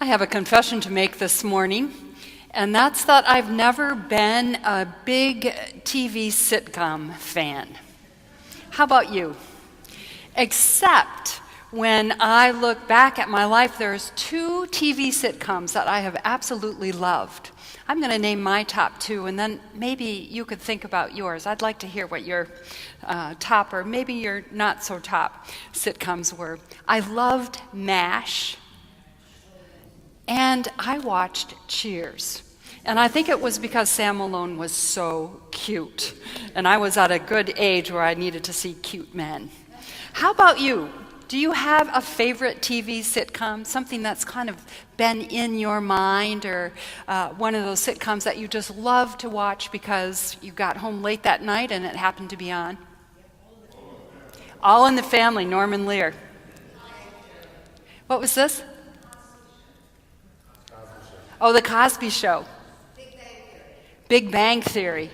I have a confession to make this morning, and that's that I've never been a big TV sitcom fan. How about you? Except when I look back at my life, there's two TV sitcoms that I have absolutely loved. I'm going to name my top two, and then maybe you could think about yours. I'd like to hear what your top, or maybe your not so top sitcoms were. I loved MASH, and I watched Cheers. And I think it was because Sam Malone was so cute, and I was at a good age where I needed to see cute men. How about you? Do you have a favorite TV sitcom, something that's kind of been in your mind, or one of those sitcoms that you just love to watch because you got home late that night and it happened to be on? All in the Family, Norman Lear. What was this? Oh, The Cosby Show. Big Bang Theory.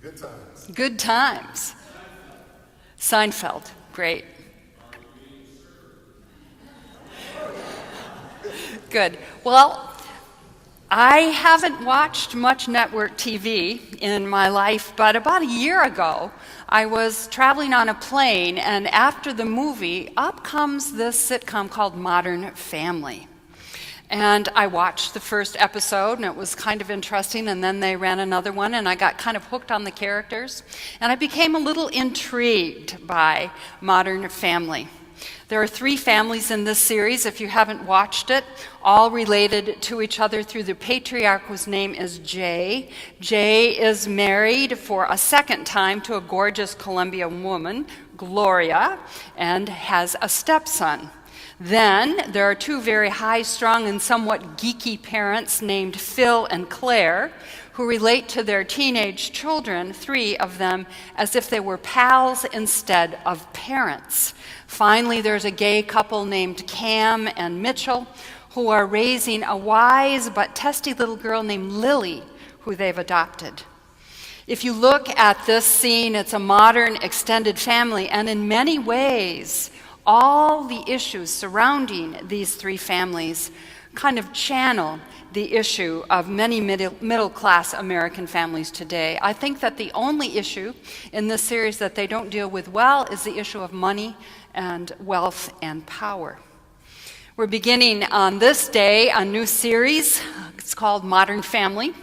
Good times. Good Times. Seinfeld. Great. Good. Well, I haven't watched much network TV in my life, but about a year ago, I was traveling on a plane, and after the movie, up comes this sitcom called Modern Family. And I watched the first episode, and it was kind of interesting, and then they ran another one, and I got kind of hooked on the characters, and I became a little intrigued by Modern Family. There are 3 families in this series, if you haven't watched it, all related to each other through the patriarch whose name is Jay. Jay is married for a second time to a gorgeous Colombian woman, Gloria, and has a stepson. Then there are 2 very high-strung and somewhat geeky parents named Phil and Claire, who relate to their teenage children, 3 of them, as if they were pals instead of parents. Finally, there's a gay couple named Cam and Mitchell, who are raising a wise but testy little girl named Lily, who they've adopted. If you look at this scene, it's a modern extended family, and in many ways, all the issues surrounding these 3 families kind of channel the issue of many middle-class American families today. I think that the only issue in this series that they don't deal with well is the issue of money and wealth and power. We're beginning on this day a new series. It's called Modern Family.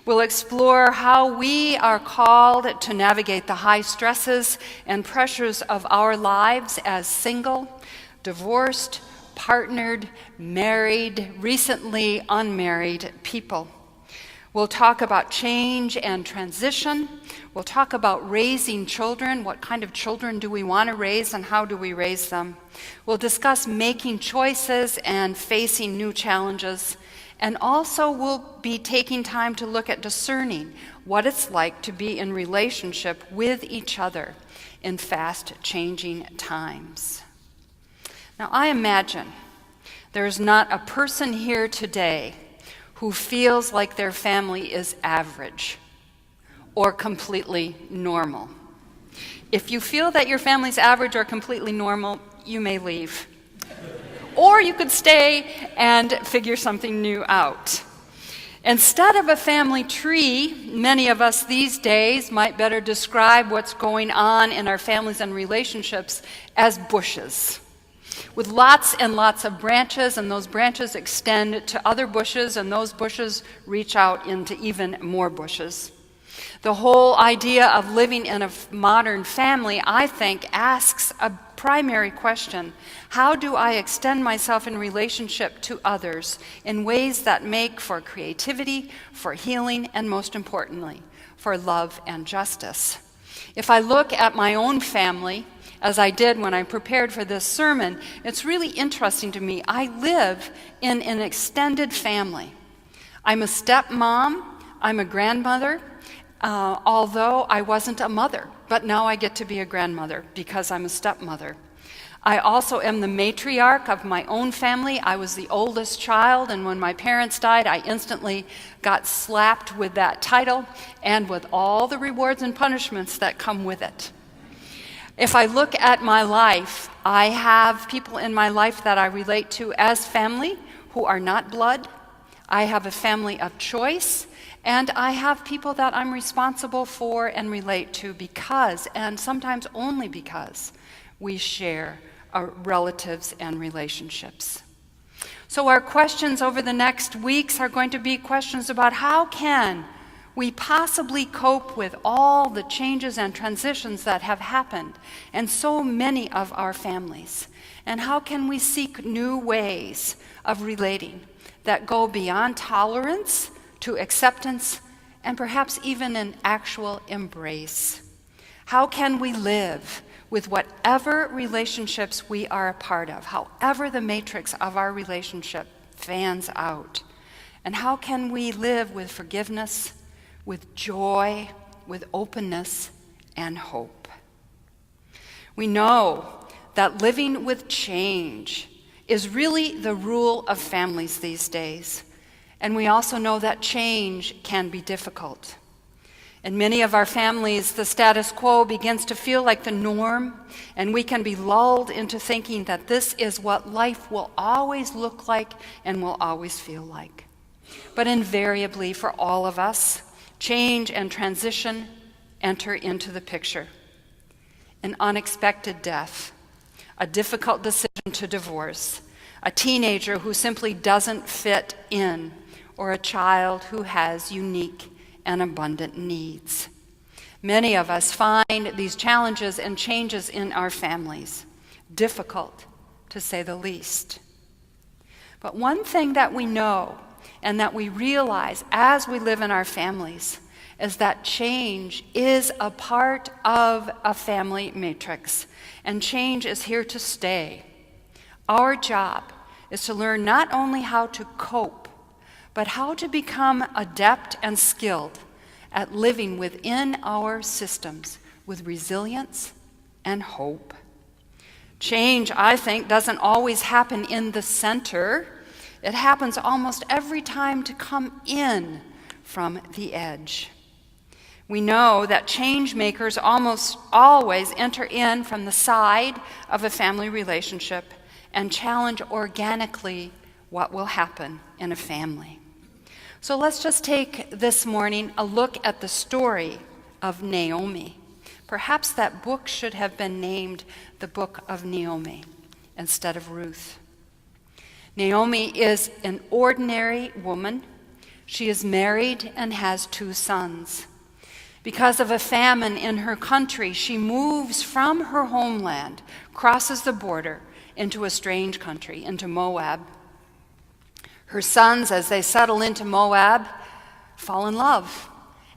We'll explore how we are called to navigate the high stresses and pressures of our lives as single, divorced, partnered, married, recently unmarried people. We'll talk about change and transition. We'll talk about raising children. What kind of children do we want to raise, and how do we raise them? We'll discuss making choices and facing new challenges. And also we'll be taking time to look at discerning what it's like to be in relationship with each other in fast-changing times. Now, I imagine there's not a person here today who feels like their family is average or completely normal. If you feel that your family's average or completely normal, you may leave. Or you could stay and figure something new out. Instead of a family tree, many of us these days might better describe what's going on in our families and relationships as bushes, with lots and lots of branches, and those branches extend to other bushes, and those bushes reach out into even more bushes. The whole idea of living in a modern family, I think, asks a primary question: how do I extend myself in relationship to others in ways that make for creativity, for healing, and most importantly, for love and justice? If I look at my own family, as I did when I prepared for this sermon, it's really interesting to me. I live in an extended family. I'm a stepmom, I'm a grandmother, although I wasn't a mother, but now I get to be a grandmother because I'm a stepmother. I also am the matriarch of my own family. I was the oldest child, and when my parents died, I instantly got slapped with that title and with all the rewards and punishments that come with it. If I look at my life, I have people in my life that I relate to as family who are not blood. I have a family of choice, and I have people that I'm responsible for and relate to because, and sometimes only because, we share our relatives and relationships. So our questions over the next weeks are going to be questions about how can we possibly cope with all the changes and transitions that have happened in so many of our families, and how can we seek new ways of relating that go beyond tolerance to acceptance and perhaps even an actual embrace. How can we live with whatever relationships we are a part of, however the matrix of our relationship fans out? And how can we live with forgiveness, with joy, with openness, and hope? We know that living with change is really the rule of families these days. And we also know that change can be difficult. In many of our families, the status quo begins to feel like the norm, and we can be lulled into thinking that this is what life will always look like and will always feel like. But invariably, for all of us, change and transition enter into the picture. An unexpected death, a difficult decision to divorce, a teenager who simply doesn't fit in, or a child who has unique and abundant needs. Many of us find these challenges and changes in our families difficult, to say the least. But one thing that we know and that we realize as we live in our families is that change is a part of a family matrix, and change is here to stay. Our job is to learn not only how to cope, but how to become adept and skilled at living within our systems with resilience and hope. Change, I think, doesn't always happen in the center. It happens almost every time to come in from the edge. We know that change makers almost always enter in from the side of a family relationship and challenge organically what will happen in a family. So let's just take this morning a look at the story of Naomi. Perhaps that book should have been named the Book of Naomi instead of Ruth. Naomi is an ordinary woman. She is married and has 2 sons. Because of a famine in her country, she moves from her homeland, crosses the border into a strange country, into Moab. Her sons, as they settle into Moab, fall in love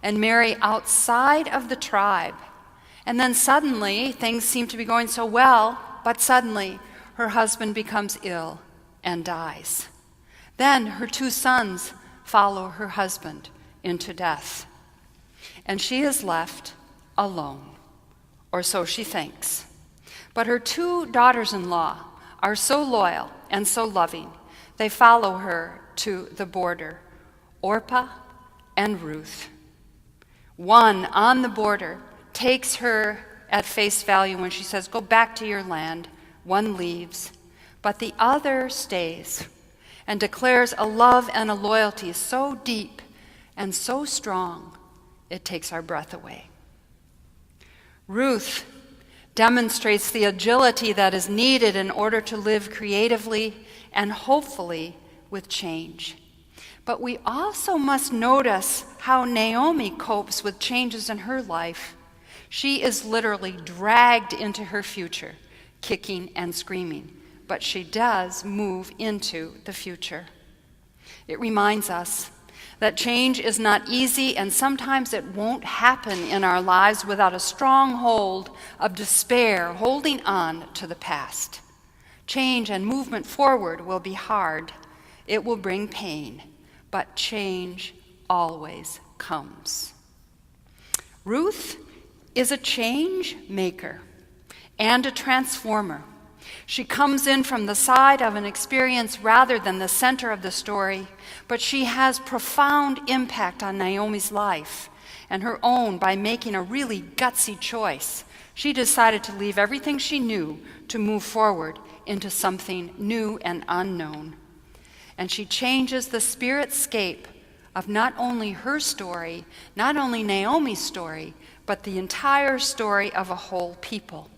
and marry outside of the tribe. And then suddenly, things seem to be going so well, but suddenly her husband becomes ill and dies. Then her 2 sons follow her husband into death. And she is left alone, or so she thinks. But her 2 daughters-in-law are so loyal and so loving, they follow her to the border, Orpah and Ruth. One on the border takes her at face value when she says, "Go back to your land." One leaves, but the other stays and declares a love and a loyalty so deep and so strong, it takes our breath away. Ruth demonstrates the agility that is needed in order to live creatively and hopefully with change. But we also must notice how Naomi copes with changes in her life. She is literally dragged into her future, kicking and screaming, but she does move into the future. It reminds us that change is not easy, and sometimes it won't happen in our lives without a strong hold of despair holding on to the past. Change and movement forward will be hard. It will bring pain, but change always comes. Ruth is a change maker and a transformer. She comes in from the side of an experience rather than the center of the story, but she has profound impact on Naomi's life and her own by making a really gutsy choice. She decided to leave everything she knew to move forward into something new and unknown. and she changes the spiritscape of not only her story, not only Naomi's story, but the entire story of a whole people.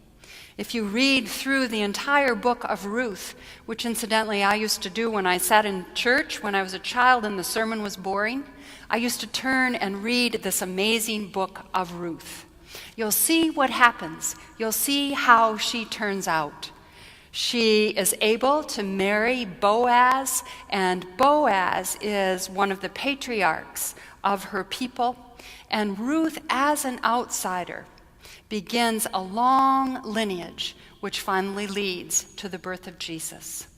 If you read through the entire book of Ruth, which incidentally I used to do when I sat in church when I was a child and the sermon was boring, I used to turn and read this amazing book of Ruth. You'll see what happens. You'll see how she turns out. She is able to marry Boaz, and Boaz is one of the patriarchs of her people. And Ruth, as an outsider, begins a long lineage which finally leads to the birth of Jesus.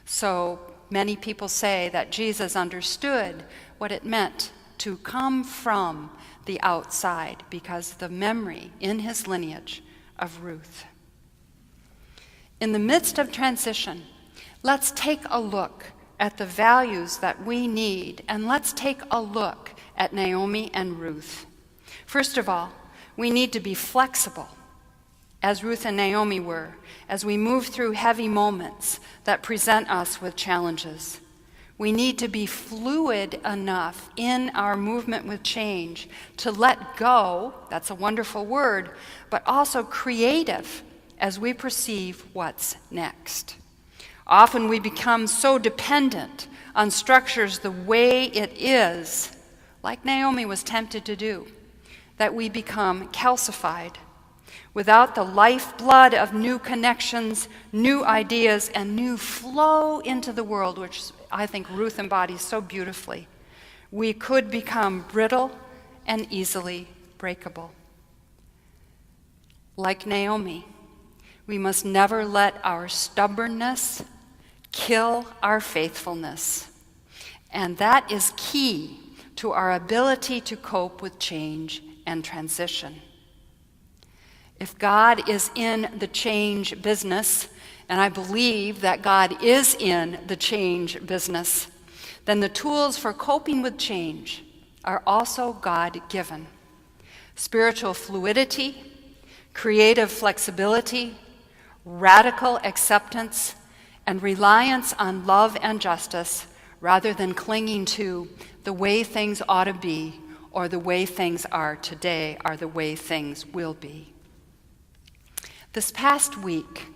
So many people say that Jesus understood what it meant to come from the outside because of the memory in his lineage of Ruth. In the midst of transition, let's take a look at the values that we need, and let's take a look at Naomi and Ruth. First of all, we need to be flexible, as Ruth and Naomi were, as we move through heavy moments that present us with challenges. We need to be fluid enough in our movement with change to let go, that's a wonderful word, but also creative as we perceive what's next. Often we become so dependent on structures the way it is, like Naomi was tempted to do, that we become calcified. Without the lifeblood of new connections, new ideas, and new flow into the world, which I think Ruth embodies so beautifully, we could become brittle and easily breakable. Like Naomi, we must never let our stubbornness kill our faithfulness. And that is key to our ability to cope with change and transition. If God is in the change business, and I believe that God is in the change business, then the tools for coping with change are also God-given. Spiritual fluidity, creative flexibility, radical acceptance, and reliance on love and justice rather than clinging to the way things ought to be or the way things are today are the way things will be. This past week,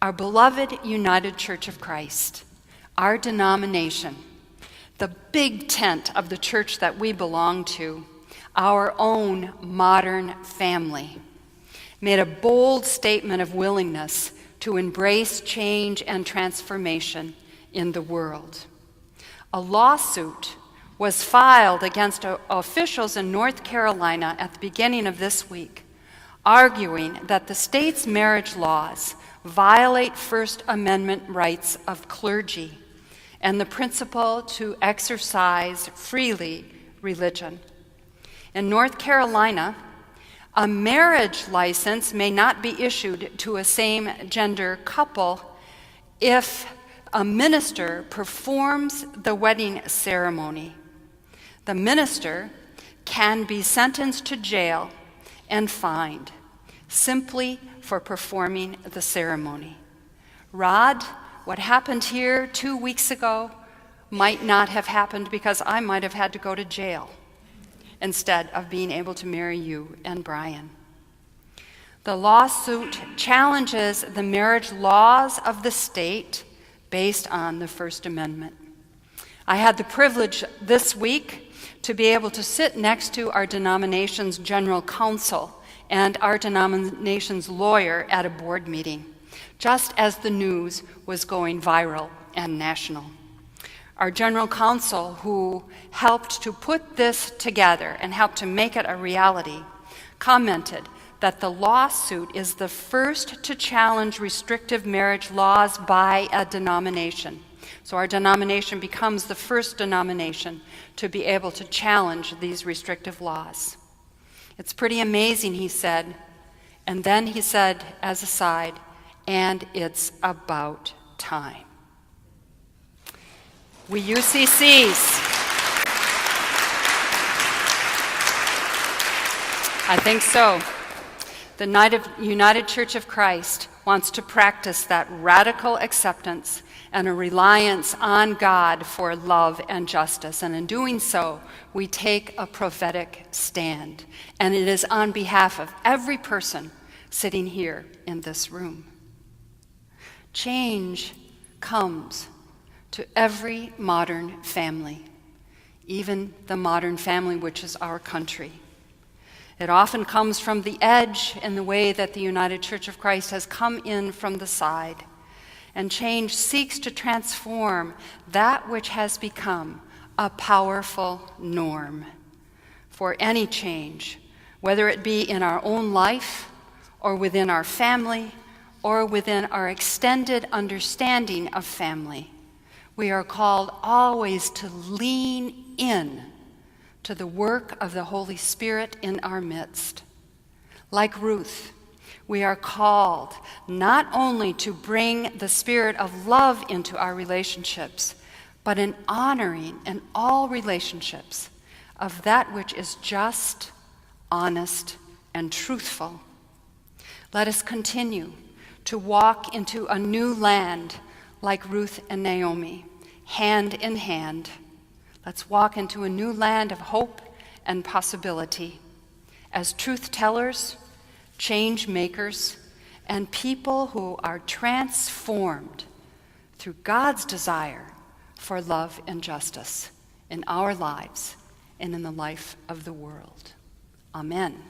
our beloved United Church of Christ, our denomination, the big tent of the church that we belong to, our own modern family, made a bold statement of willingness to embrace change and transformation in the world. A lawsuit was filed against officials in North Carolina at the beginning of this week, arguing that the state's marriage laws violate First Amendment rights of clergy and the principle to exercise freely religion. In North Carolina, a marriage license may not be issued to a same-gender couple if a minister performs the wedding ceremony. The minister can be sentenced to jail and fined simply for performing the ceremony. Rod, what happened here 2 weeks ago might not have happened because I might have had to go to jail instead of being able to marry you and Brian. The lawsuit challenges the marriage laws of the state based on the First Amendment. I had the privilege this week to be able to sit next to our denomination's general counsel and our denomination's lawyer at a board meeting, just as the news was going viral and national. Our general counsel, who helped to put this together and helped to make it a reality, commented that the lawsuit is the first to challenge restrictive marriage laws by a denomination. So our denomination becomes the first denomination to be able to challenge these restrictive laws. It's pretty amazing, he said. And then he said, as a side, and it's about time. We UCCs, I think so. The United Church of Christ wants to practice that radical acceptance and a reliance on God for love and justice. And in doing so, we take a prophetic stand. And it is on behalf of every person sitting here in this room. Change comes to every modern family, even the modern family which is our country. It often comes from the edge in the way that the United Church of Christ has come in from the side. And change seeks to transform that which has become a powerful norm. For any change, whether it be in our own life or within our family or within our extended understanding of family, we are called always to lean in to the work of the Holy Spirit in our midst. Like Ruth, we are called not only to bring the spirit of love into our relationships, but in honoring in all relationships of that which is just, honest, and truthful. Let us continue to walk into a new land like Ruth and Naomi, hand in hand. Let's walk into a new land of hope and possibility as truth tellers, change makers, and people who are transformed through God's desire for love and justice in our lives and in the life of the world. Amen.